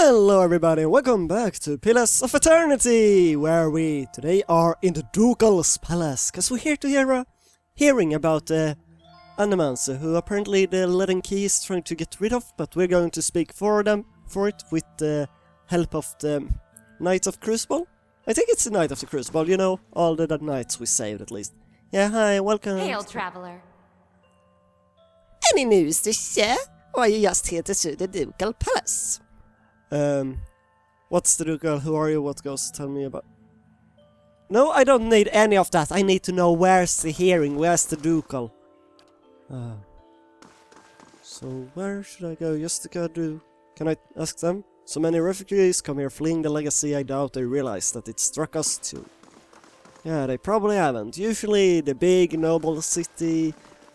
Hello everybody, welcome back to Pillars of Eternity, where we today are in the Ducal's Palace, because we're here to hear a hearing about the Animancer, who apparently the Leaden Key is trying to get rid of, but we're going to speak for it with the help of the Knights of Crucible. I think it's the Knight of the Crucible, you know, all the knights we saved at least. Yeah, hi, welcome. Hail, traveler. Any news to share? Or are you just here to see the Ducal Palace? What's the Ducal? Who are you? What goes? Tell me about... No, I don't need any of that. I need to know where's the hearing, where's the Ducal. So where should I go? Just to go do... Can I ask them? So many refugees come here fleeing the legacy. I doubt they realize that it struck us too. Yeah, they probably haven't. Usually the big noble city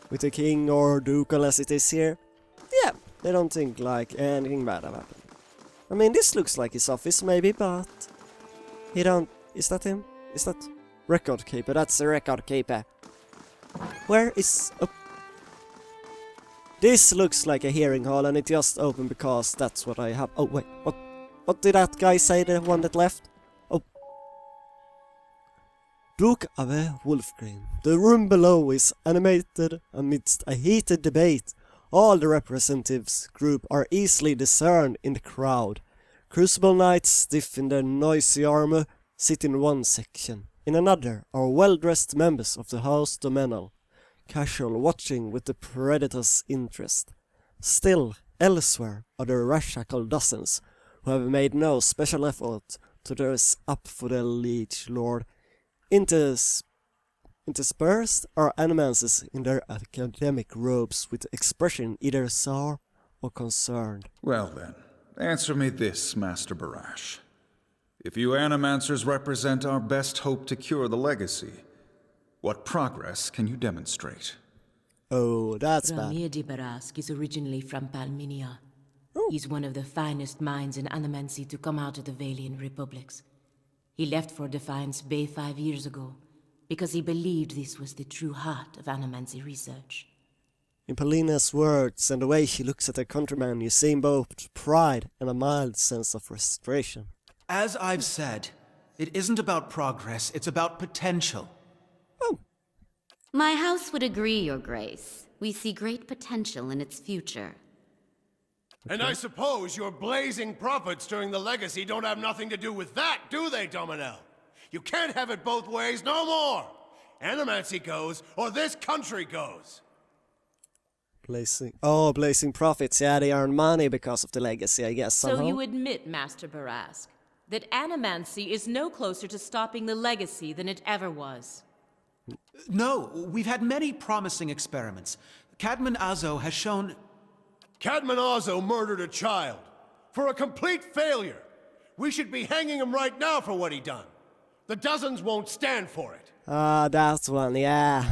with a king or ducal as it is here. Yeah, they don't think like anything bad have happened. I mean, this looks like his office maybe, but he don't... Is that him? Is that record keeper? That's the record keeper. Where is... Oh. This looks like a hearing hall and it just opened because that's what I have. Oh wait, what did that guy say, the one that left? Oh. Duke Ave Wolfgreen. The room below is animated amidst a heated debate. All the representatives group are easily discerned in the crowd. Crucible knights, stiff in their noisy armor, sit in one section. In another are well-dressed members of the House Domenal, casual watching with the predator's interest. Still, elsewhere are the ramshackle dozens, who have made no special effort to dress up for their liege lord. Interspersed are animances in their academic robes with expression either sour or concerned. Well then, answer me this, Master Barash. If you animancers represent our best hope to cure the legacy, what progress can you demonstrate? Oh, that's bad. Ramir de Barask is originally from Palminia. Oh. He's one of the finest minds in Animancy to come out of the Valian Republics. He left for Defiance Bay 5 years ago, because he believed this was the true heart of Animancy research. In Paulina's words and the way she looks at her countryman, you see both pride and a mild sense of frustration. As I've said, it isn't about progress, it's about potential. Oh, My house would agree, Your Grace. We see great potential in its future. And I suppose your blazing profits during the legacy don't have nothing to do with that, do they, Dominel? You can't have it both ways no more! Animancy goes, or this country goes! blazing profits. Yeah, they earn money because of the legacy, I guess, somehow. So you admit, Master Barask, that Animancy is no closer to stopping the legacy than it ever was. No, we've had many promising experiments. Cadman Azo has shown... Cadman Azo murdered a child. For a complete failure. We should be hanging him right now for what he done. The dozens won't stand for it. Ah, that one, yeah.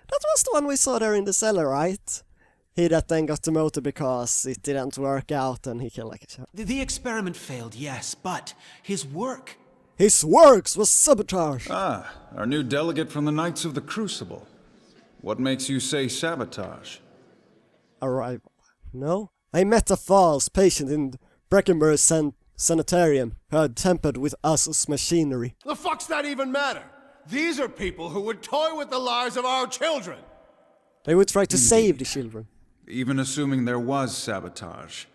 That was the one we saw there in the cellar, right? He that then got demoted because it didn't work out and he killed like a child. The experiment failed, yes, but his work... His works was sabotage! Ah, our new delegate from the Knights of the Crucible. What makes you say sabotage? Arrival. No? I met a false patient in Breckenbury Sanitarium who had tampered with Azo's machinery. The fuck's that even matter? These are people who would toy with the lives of our children. They would try to save the children. Even assuming there was sabotage,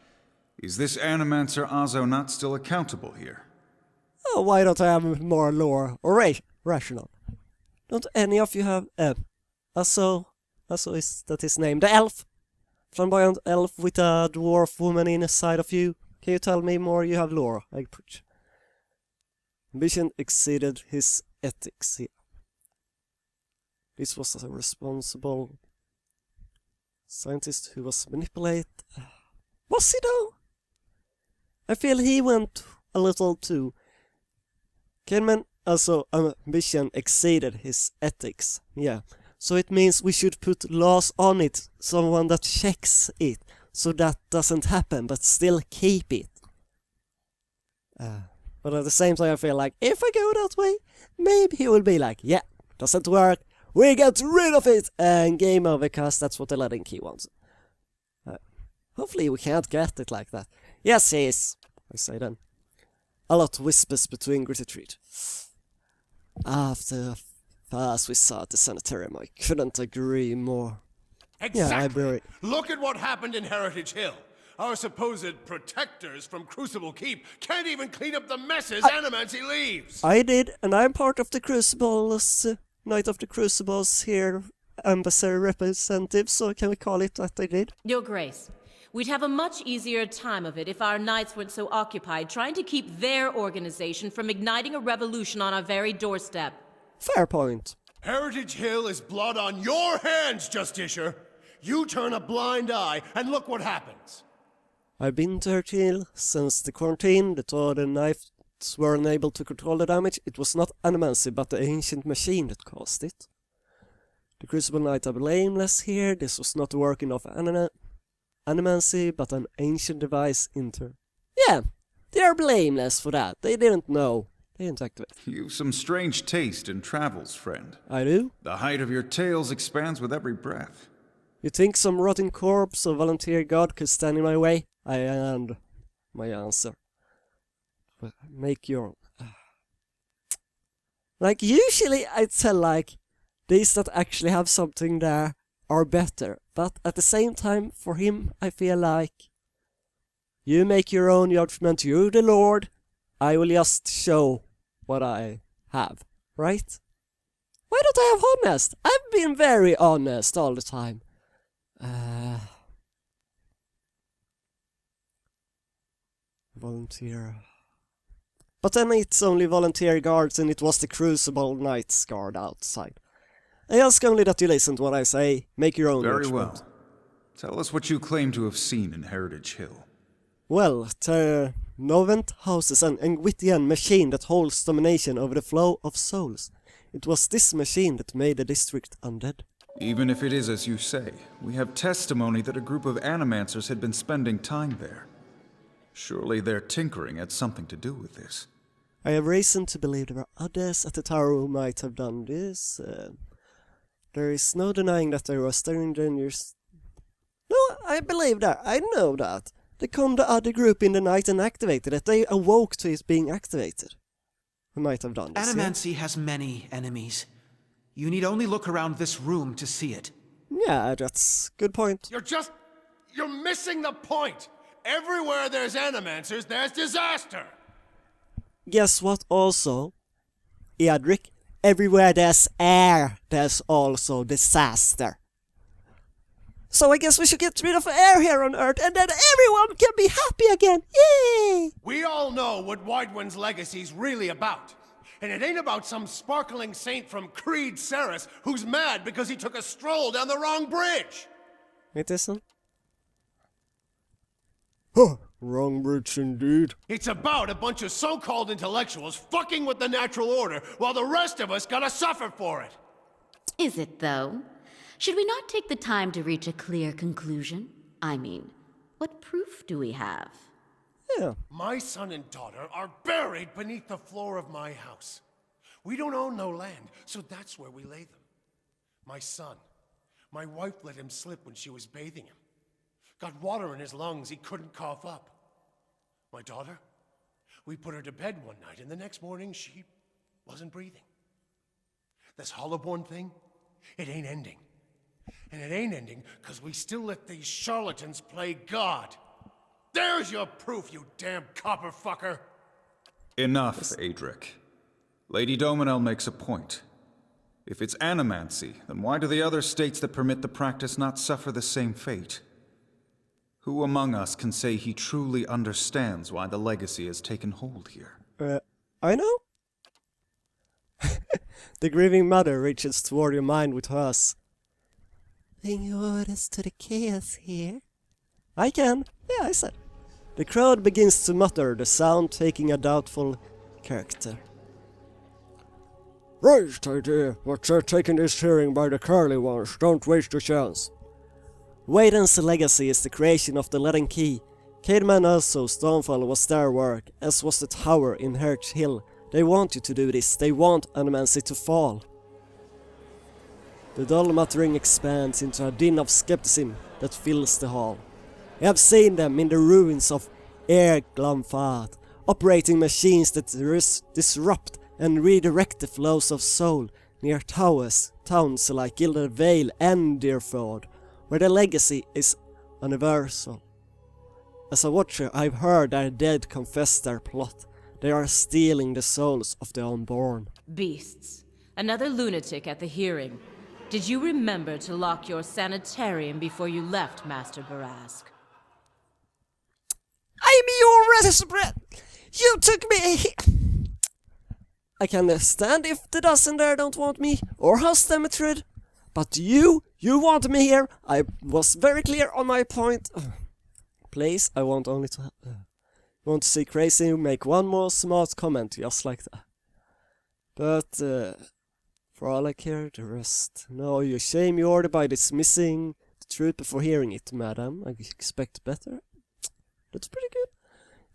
is this Animancer Azo not still accountable here? Oh, why don't I have more lore or rational? Don't any of you have Azo is that his name? The elf? Flamboyant elf with a dwarf woman inside of you. Can you tell me more? You have lore. I preach. Ambition exceeded his ethics here. This was a responsible scientist who was manipulated. Was he though? I feel he went a little too. Cadman also ambition exceeded his ethics. Yeah. So it means we should put laws on it, someone that checks it, so that doesn't happen, but still keep it. But at the same time I feel like, if I go that way, maybe he will be like, yeah, doesn't work, we get rid of it, and game over, because that's what the Leaden Key wants. Hopefully we can't get it like that. Yes, he is. I say then. A lot whispers between gritted teeth. After first we saw at the sanitarium, I couldn't agree more. Exactly. Yeah, I agree. Look at what happened in Heritage Hill. Our supposed protectors from Crucible Keep can't even clean up the messes Animancy leaves. I did, and I'm part of the Crucibles, Knight of the Crucibles here, embassy representative, so can we call it that I did? Your Grace, we'd have a much easier time of it if our knights weren't so occupied trying to keep their organization from igniting a revolution on our very doorstep. Fair point. Heritage Hill is blood on your hands, Justiciar. You turn a blind eye, and look what happens. I've been to Heritage Hill since the quarantine, the other knights were unable to control the damage. It was not Animancy, but the ancient machine that caused it. The Crucible Knights are blameless here. This was not the working of Animancy, but an ancient device Yeah, they are blameless for that. They didn't know. They didn't activate. You've some strange taste in travels, friend. I do? The height of your tales expands with every breath. You think some rotting corpse or volunteer god could stand in my way? I and my answer. But make your own. Like, usually I tell, like, these that actually have something there are better. But at the same time, for him, I feel like you make your own judgment. You're the Lord. I will just show what I have. Right? Why don't I have honest? I've been very honest all the time. Volunteer. But then it's only volunteer guards and it was the Crucible Knights guard outside. I ask only that you listen to what I say, make your own Very judgment. well. Tell us what you claim to have seen in Heritage Hill. Well, the Novent houses an Engwittian machine that holds domination over the flow of souls. It was this machine that made the district undead. Even if it is as you say, we have testimony that a group of Animancers had been spending time there. Surely their tinkering had something to do with this. I have reason to believe there are others at the tower who might have done this. There is no denying that there were strangers. No, I believe that. I know that. They come the other group in the night and activated it. They awoke to it being activated. We might have done this. Animancy has many enemies. You need only look around this room to see it. Yeah, that's good point. You're missing the point. Everywhere there's Animancers, there's disaster. Guess what also? Edric, everywhere there's air, there's also disaster. So I guess we should get rid of air here on Earth and then everyone can be happy again. Yay! We all know what Widewind's legacy's really about. And it ain't about some sparkling saint from Creed Ceres who's mad because he took a stroll down the wrong bridge. It isn't? Huh, wrong bridge indeed. It's about a bunch of so-called intellectuals fucking with the natural order while the rest of us gotta suffer for it. Is it, though? Should we not take the time to reach a clear conclusion? I mean, what proof do we have? Yeah. My son and daughter are buried beneath the floor of my house. We don't own no land, so that's where we lay them. My son, my wife let him slip when she was bathing him. Got water in his lungs, he couldn't cough up. My daughter, we put her to bed one night, and the next morning she wasn't breathing. This Hollowborn thing, it ain't ending. And it ain't ending because we still let these charlatans play God. There's your proof, you damn copper fucker! Enough, Adric. Lady Dominel makes a point. If it's Animancy, then why do the other states that permit the practice not suffer the same fate? Who among us can say he truly understands why the legacy has taken hold here? I know. The grieving mother reaches toward your mind with hers. Bring orders to the chaos here. I can. Yeah, I said. The crowd begins to mutter, the sound taking a doubtful character. Right idea, but they're taking this hearing by the curly ones. Don't waste your chance. Waiden's legacy is the creation of the Leaden Key. Caedman Also's downfall was their work, as was the tower in Heritage Hill. They want you to do this. They want Animancy to fall. The dull muttering expands into a din of skepticism that fills the hall. I have seen them in the ruins of Air Glomfad, operating machines that disrupt and redirect the flows of soul near towns like Gilded Vale and Deerford, where the legacy is universal. As a watcher, I've heard their dead confess their plot. They are stealing the souls of the unborn. Beasts. Another lunatic at the hearing. Did you remember to lock your sanitarium before you left, Master Barask? I'm your resident. You took me. I can understand if the dozen there don't want me, or House Demetrid, but you want me here. I was very clear on my point. Please, I want only to want to see Crazy make one more smart comment just like that. But for all I care, the rest. No, you shame your order by dismissing the truth before hearing it, madam. I expect better. That's pretty good.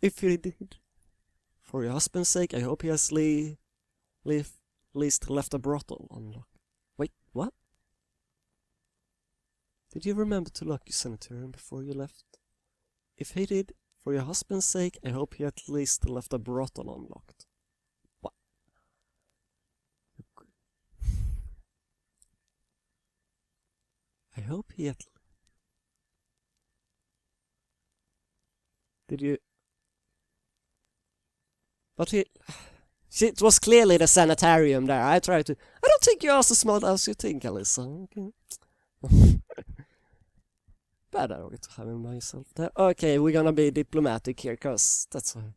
If you did. For your husband's sake, I hope he has at least left a brothel unlocked. Wait, what? Did you remember to lock your sanitarium before you left? If he did, for your husband's sake, I hope he at least left a brothel unlocked. What? I hope he at... Did you... But he... It was clearly the sanitarium there. I tried to... I don't think you're as smart as you think, Alyssa. Okay. Bad arrogant having myself there. Okay, we're gonna be diplomatic here, cause that's why.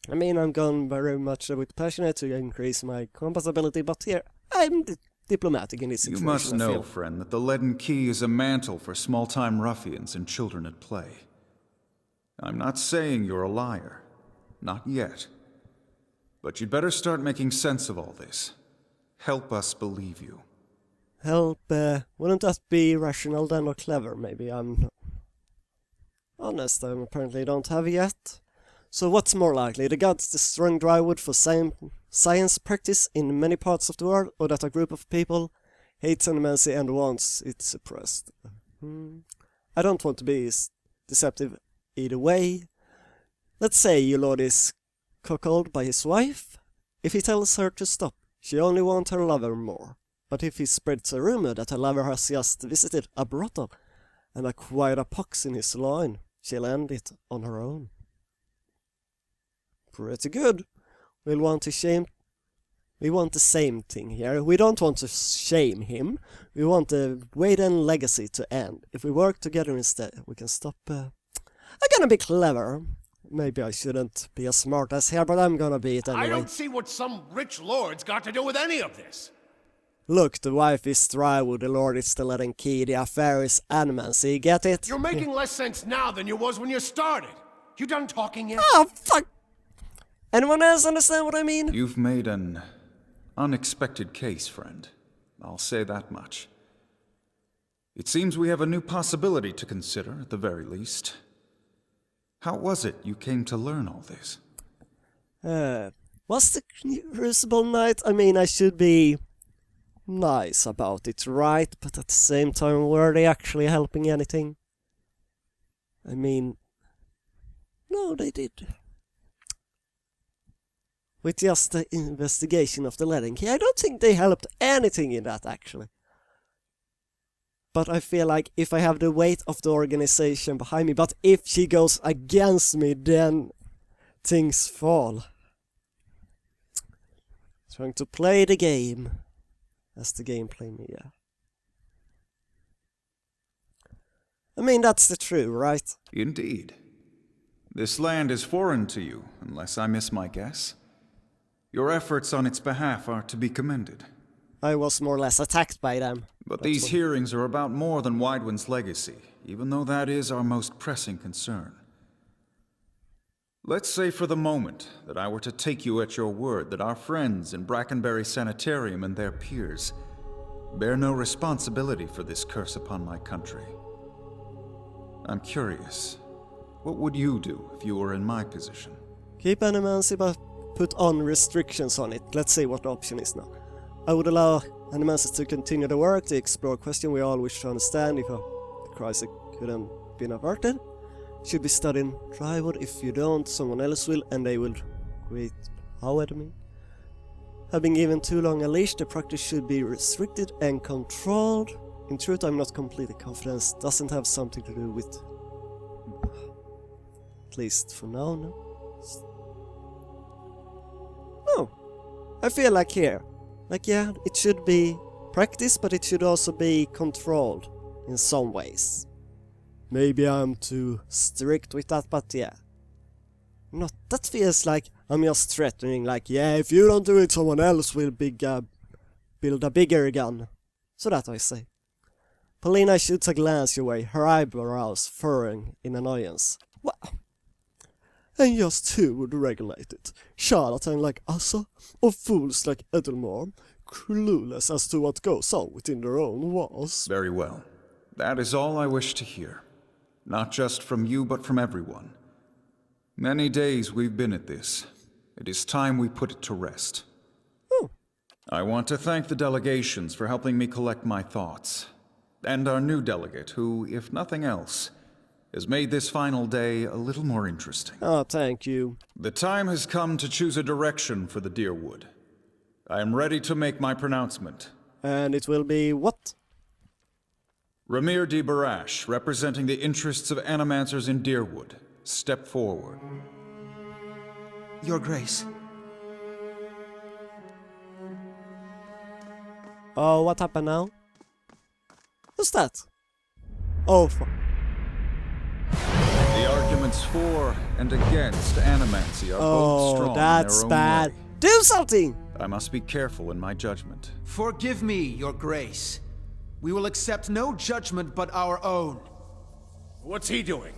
I mean, I'm gone very much with passionate to increase my compatibility, but here, I'm diplomatic in this situation. You must know, friend, that the Leaden Key is a mantle for small-time ruffians and children at play. I'm not saying you're a liar. Not yet. But you'd better start making sense of all this. Help us believe you. Help, wouldn't that be rational then, or clever? Maybe I'm not. Honest, I apparently don't have yet. So what's more likely, the gods destroying drywood for science practice in many parts of the world, or that a group of people hates animancy and wants it suppressed? I don't want to be deceptive either way. Let's say your lord is cuckolded by his wife. If he tells her to stop, she only wants her lover more. But if he spreads a rumor that her lover has just visited a brothel and acquired a pox in his loin, she'll end it on her own. Pretty good. We want the same thing here. We don't want to shame him. We want the Wayden legacy to end. If we work together instead, we can stop... I'm gonna be clever. Maybe I shouldn't be as smart as here, but I'm gonna be it anyway. I don't see what some rich lord's got to do with any of this. Look, the wife is Drywood, the lord is the Leaden Key, the affair is Animancy, get it? You're making less sense now than you was when you started. You done talking yet? Oh, fuck! Anyone else understand what I mean? You've made an unexpected case, friend. I'll say that much. It seems we have a new possibility to consider, at the very least. How was it you came to learn all this? Was the Crucible Night? I mean, I should be nice about it, right? But at the same time, were they actually helping anything? I mean, no, they did. With just the investigation of the Leaden Key, I don't think they helped anything in that, actually. But I feel like if I have the weight of the organization behind me, but if she goes against me, then things fall. Trying to play the game. As the game played me, yeah. I mean, that's the truth, right? Indeed. This land is foreign to you, unless I miss my guess. Your efforts on its behalf are to be commended. I was more or less attacked by them. But these hearings are about more than Widewind's legacy, even though that is our most pressing concern. Let's say for the moment that I were to take you at your word that our friends in Brackenbury Sanitarium and their peers bear no responsibility for this curse upon my country. I'm curious, what would you do if you were in my position? Keep Animancy, but put on restrictions on it. Let's see what the option is now. I would allow Animancy to continue the work, to explore a question we all wish to understand if the crisis couldn't been averted. should be studying Drywood. If you don't, someone else will, and they will create power to me. Have been given too long a leash, the practice should be restricted and controlled. In truth, I'm not completely confident. Doesn't have something to do with... At least for now, no? No. I feel like here. Like, yeah, it should be practice, but it should also be controlled in some ways. Maybe I'm too strict with that, but yeah. Not, that feels like I'm just threatening, like, yeah, if you don't do it, someone else will build a bigger gun. So that I say. Paulina shoots a glance your way, her eyebrows furrowing in annoyance. Well, and just who would regulate it? Charlatan like Asa, or fools like Edelmore, clueless as to what goes on within their own walls? Very well. That is all I wish to hear. Not just from you, but from everyone. Many days we've been at this. It is time we put it to rest. Oh. I want to thank the delegations for helping me collect my thoughts. And our new delegate, who, if nothing else, has made this final day a little more interesting. Oh, thank you. The time has come to choose a direction for the Deerwood. I am ready to make my pronouncement. And it will be what? Ramir de Barash, representing the interests of Animancers in Deerwood, step forward. Your Grace. Oh, what happened now? Who's that? Oh, The arguments for and against animancy are both strong that's in their own bad. way. Do something! I must be careful in my judgment. Forgive me, Your Grace. We will accept no judgment but our own. What's he doing?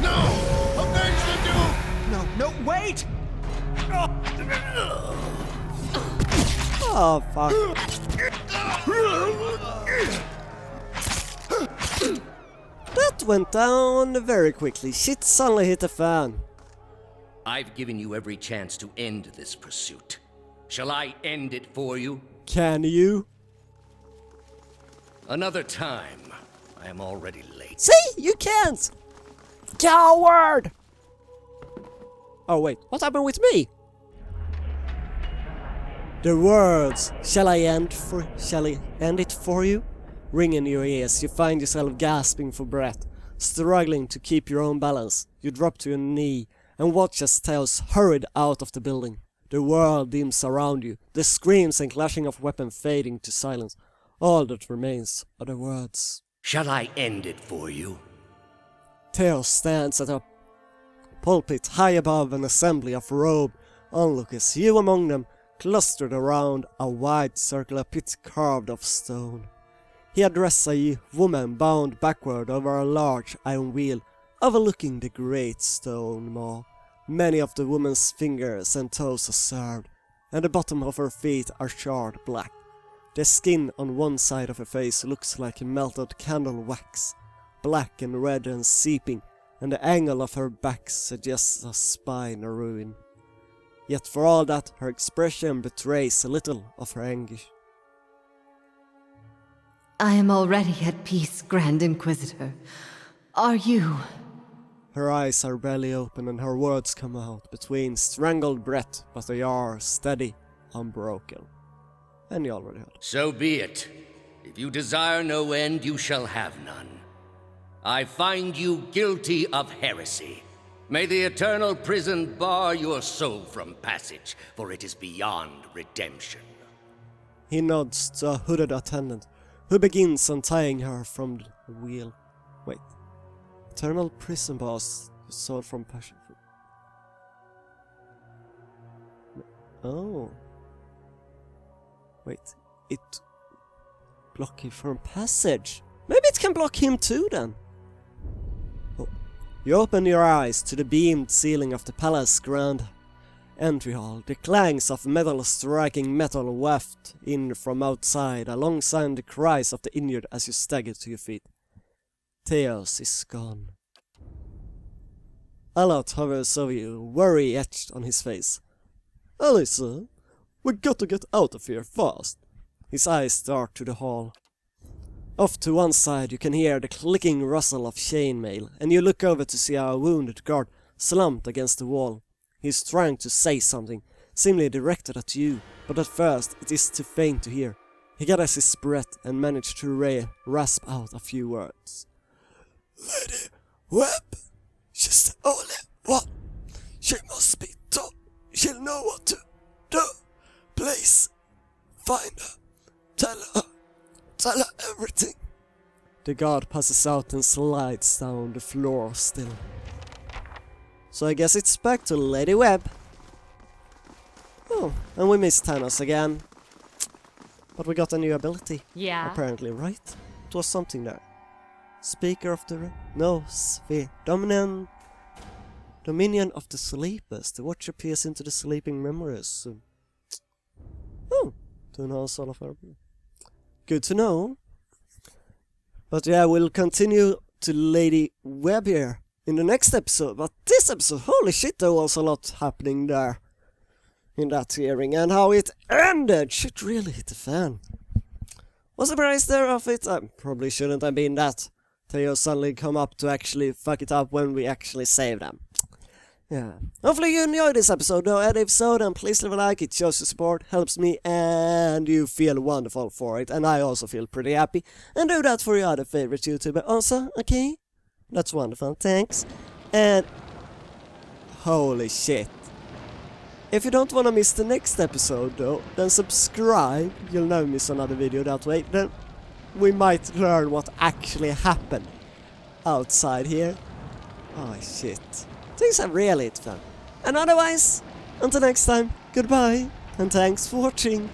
No! Avenge the Duke! No, wait! Oh, fuck. That went down very quickly. Shit suddenly hit the fan. I've given you every chance to end this pursuit. Shall I end it for you? Can you? Another time. I am already late. See? You can't! Coward! Oh wait, what happened with me? The words, shall I end it for you? Ring in your ears, you find yourself gasping for breath, struggling to keep your own balance. You drop to your knee and watch as Theos hurried out of the building. The world dims around you, the screams and clashing of weapons fading to silence. All that remains are the words. Shall I end it for you? Theos stands at a pulpit high above an assembly of robed onlookers, you among them, clustered around a wide circular pit carved of stone. He addressed a woman bound backward over a large iron wheel overlooking the great stone maw. Many of the woman's fingers and toes are severed, and the bottom of her feet are charred black. The skin on one side of her face looks like melted candle wax, black and red and seeping, and the angle of her back suggests a spine or ruin. Yet for all that, her expression betrays a little of her anguish. I am already at peace, Grand Inquisitor. Are you? Her eyes are barely open and her words come out between strangled breath, but they are steady, unbroken. And you already heard. So be it. If you desire no end, you shall have none. I find you guilty of heresy. May the eternal prison bar your soul from passage, for it is beyond redemption. He nods to a hooded attendant, who begins untying her from the wheel. Wait. Eternal prison bars, your soul from passion. Oh. Wait, it block him from passage. Maybe it can block him too then. Oh. You open your eyes to the beamed ceiling of the palace grand entry hall. The clangs of metal striking metal waft in from outside, alongside the cries of the injured as you stagger to your feet. Theos is gone. Alot hovers over you, worry etched on his face. Alyssa, we got to get out of here fast. His eyes dart to the hall. Off to one side you can hear the clicking rustle of chainmail, and you look over to see a wounded guard slumped against the wall. He's trying to say something, seemingly directed at you, but at first it is too faint to hear. He gathers his breath and manages to rasp out a few words. Lady Webb, she's the only one. She must be taught. She'll know what to do. Please, find her. Tell her everything. The guard passes out and slides down the floor still. So I guess it's back to Lady Webb. Oh, and we missed Thanos again. But we got a new ability. Yeah. Apparently, right? It was something there. Speaker of the... Sphere. Dominion of the Sleepers. The Watcher peers into the sleeping memories. Oh, to know sort of... Good to know. But yeah, we'll continue to Lady Webb here in the next episode. But this episode, holy shit, there was a lot happening there. In that hearing, and how it ended. Shit really hit the fan. Was the price there of it? I probably shouldn't have been that. Theo suddenly come up to actually fuck it up when we actually save them. Yeah. Hopefully you enjoyed this episode though, and if so then please leave a like, it shows your support, helps me, and you feel wonderful for it, and I also feel pretty happy. And do that for your other favorite YouTuber also, okay? That's wonderful, thanks. And... holy shit. If you don't want to miss the next episode though, then subscribe, you'll never miss another video that way, then we might learn what actually happened outside here. Oh shit, things are really fun. And otherwise, until next time, goodbye, and thanks for watching.